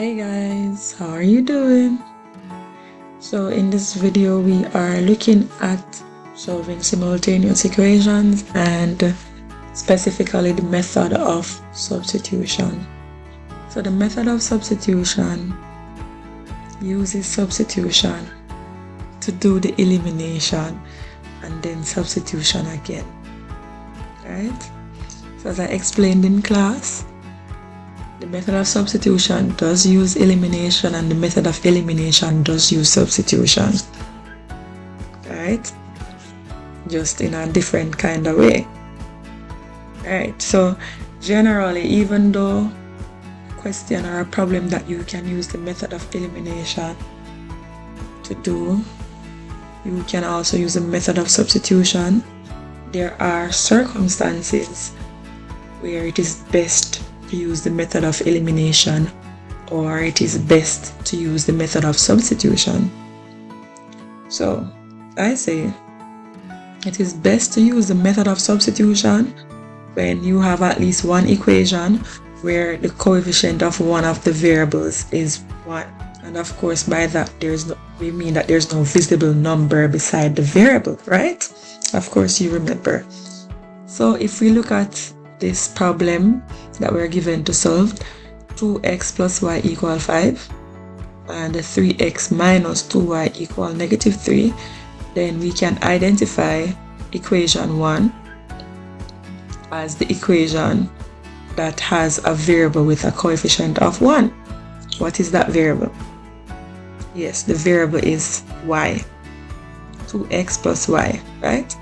Hey guys, how are you doing? So in this video we are looking at solving simultaneous equations and specifically the method of substitution. So the method of substitution uses substitution to do the elimination and then substitution again, right? So as I explained in class, the method of substitution does use elimination and the method of elimination does use substitution, right? Just in a different kind of way. Alright, so generally, even though a question or a problem that you can use the method of elimination to do, you can also use the method of substitution. There are circumstances where it is best to use the method of elimination or it is best to use the method of substitution. So I say it is best to use the method of substitution when you have at least one equation where the coefficient of one of the variables is 1. And of course by that we mean that there's no visible number beside the variable, right? Of course you remember. So if we look at this problem that we're given to solve, 2x plus y equal 5 and 3x minus 2y equal negative 3, then we can identify equation 1 as the equation that has a variable with a coefficient of 1. What is that variable? Yes, the variable is y, 2x plus y, right?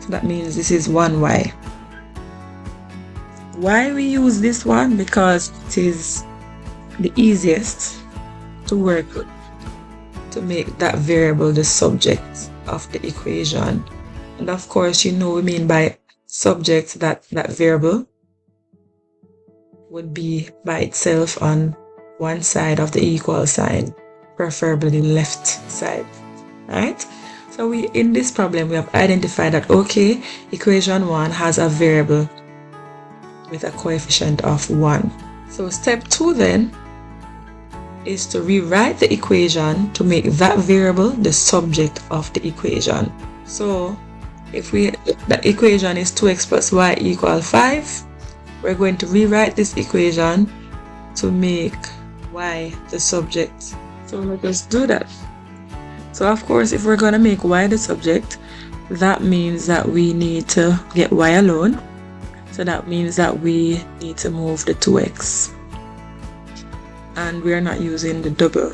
So that means this is 1y. Why we use this one? Because it is the easiest to work with, to make that variable the subject of the equation. And of course, you know we mean by subject that variable would be by itself on one side of the equal sign, preferably the left side, right? So in this problem we have identified that, okay, equation 1 has a variable with a coefficient of 1. So step 2 then is to rewrite the equation to make that variable the subject of the equation. So if the equation is 2x plus y equal 5, we're going to rewrite this equation to make y the subject. So let us do that. So of course, if we're going to make y the subject, that means that we need to get y alone. So that means that we need to move the 2x. And we are not using the double,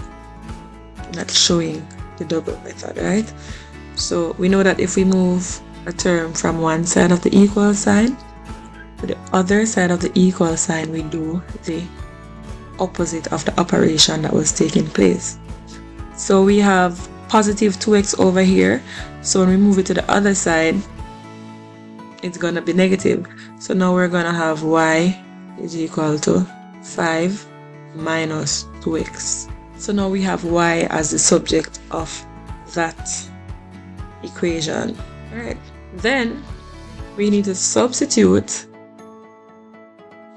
not showing the double method, right? So we know that if we move a term from one side of the equal sign to the other side of the equal sign, we do the opposite of the operation that was taking place. So we have positive 2x over here. So when we move it to the other side, it's going to be negative. So now we're going to have y is equal to 5 minus 2x. So now we have y as the subject of that equation. Alright, then we need to substitute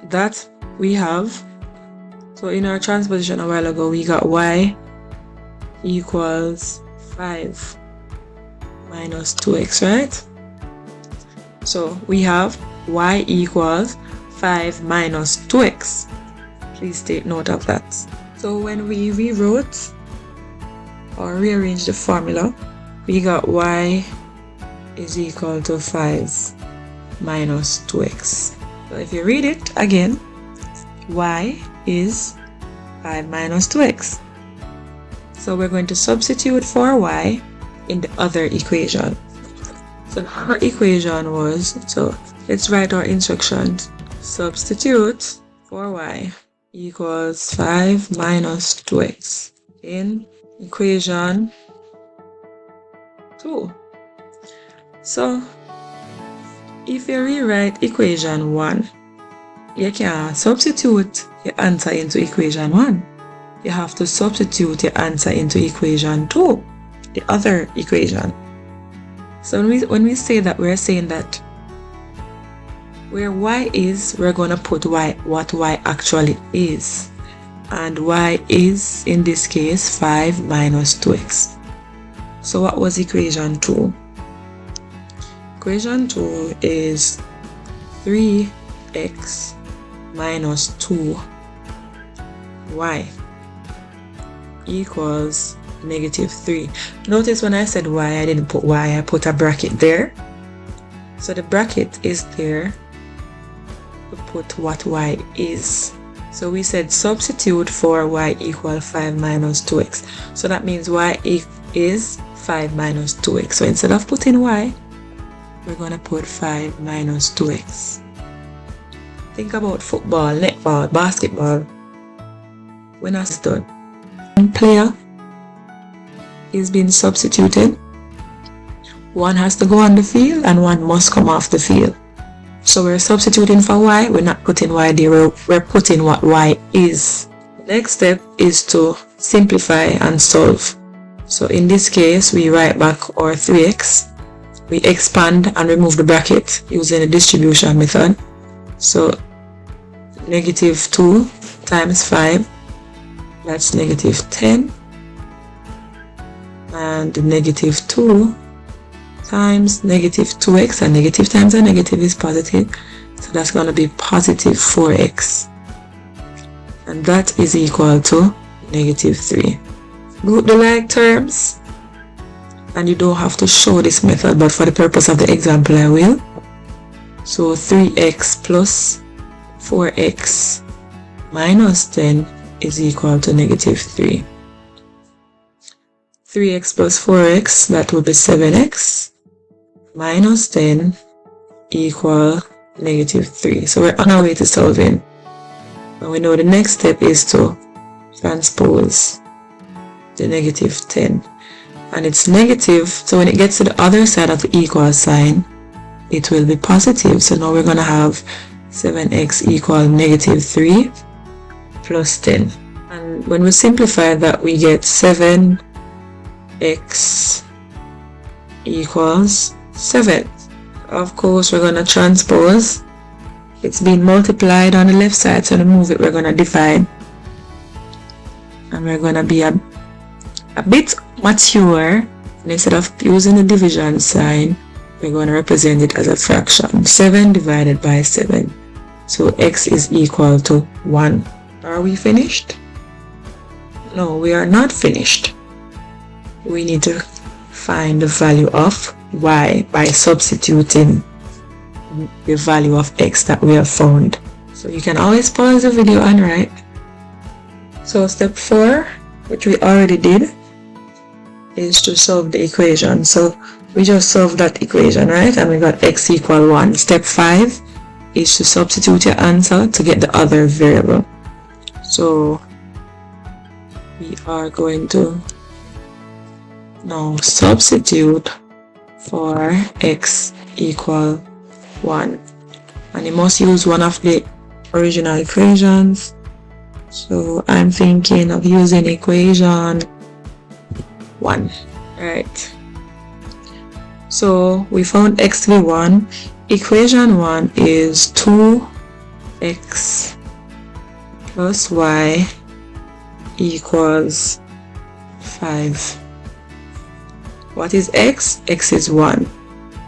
that we have. So in our transposition a while ago, we got y equals 5 minus 2x, right? So we have y equals 5 minus 2x. Please take note of that. So when we rewrote or rearranged the formula, we got y is equal to 5 minus 2x. So if you read it again, y is 5 minus 2x. So we're going to substitute for y in the other equation. So our equation was, so let's write our instructions. Substitute for y equals 5 minus 2x in equation 2. So if you rewrite equation 1, you can't substitute your answer into equation 1. You have to substitute your answer into equation 2, the other equation. So when we say that, we're saying that where y is, we're going to put what y actually is. and y is, in this case, 5 minus 2x. So what was equation 2? Equation 2 is 3x minus 2y equals negative 3. Notice when I said y, I didn't put y, I put a bracket there. So the bracket is there to put what y is. So we said substitute for y equal 5 minus 2x. So that means y is 5 minus 2x. So instead of putting y, we're going to put 5 minus 2x. Think about football, netball, basketball. When that's done, one player is being substituted. One has to go on the field and one must come off the field. So we're substituting for y, we're not putting y there, we're putting what y is. Next step is to simplify and solve. So in this case, we write back our 3x. We expand and remove the bracket using the distribution method. So negative 2 times 5, that's negative 10. And negative 2 times negative 2x, and negative times a negative is positive. So that's going to be positive 4x. And that is equal to negative 3. Group the like terms. And you don't have to show this method, but for the purpose of the example I will. So 3x plus 4x minus 10 is equal to negative 3. 3x plus 4x, that would be 7x, minus 10 equal negative 3. So we're on our way to solving. And we know the next step is to transpose the negative 10. And it's negative, so when it gets to the other side of the equal sign, it will be positive. So now we're going to have 7x equal negative 3 plus 10. And when we simplify that, we get 7x equals 7. Of course, we're going to transpose. It's being multiplied on the left side, so to move it, we're going to divide. And we're going to be a bit mature. And instead of using the division sign, we're going to represent it as a fraction. 7 divided by 7. So x is equal to 1. Are we finished? No, we are not finished. We need to find the value of y by substituting the value of x that we have found. So you can always pause the video and write. So step 4, which we already did, is to solve the equation. So we just solved that equation, right? And we got x equal 1. Step 5 is to substitute your answer to get the other variable. So we are going to now substitute for x equal 1. And you must use one of the original equations. So I'm thinking of using equation 1. Right. So we found x to be 1. Equation 1 is 2x plus y equals 5. What is x? X is 1.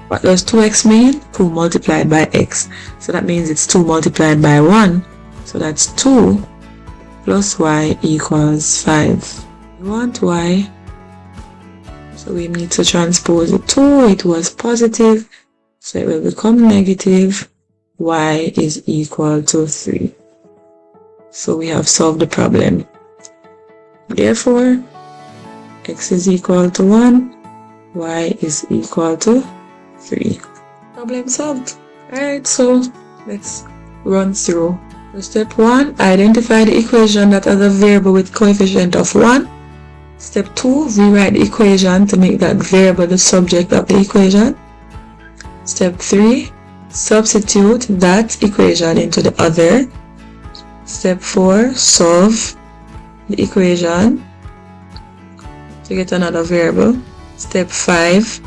What does 2x mean? 2 multiplied by x. So that means it's 2 multiplied by 1. So that's 2 plus y equals 5. We want y. So we need to transpose the 2. It was positive. So it will become negative. Y is equal to 3. So we have solved the problem. Therefore, x is equal to 1. Y is equal to 3. Problem solved. Alright, so let's run through. So step 1, identify the equation that has a variable with coefficient of 1. Step 2, rewrite the equation to make that variable the subject of the equation. Step 3, substitute that equation into the other. Step 4, solve the equation to get another variable. Step 5,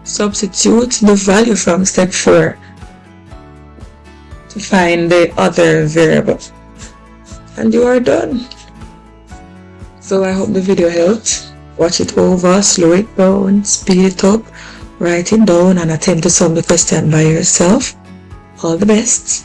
substitute the value from step 4 to find the other variable. and you are done. So I hope the video helped. Watch it over, slow it down, speed it up, write it down, and attempt to solve the question by yourself. All the best.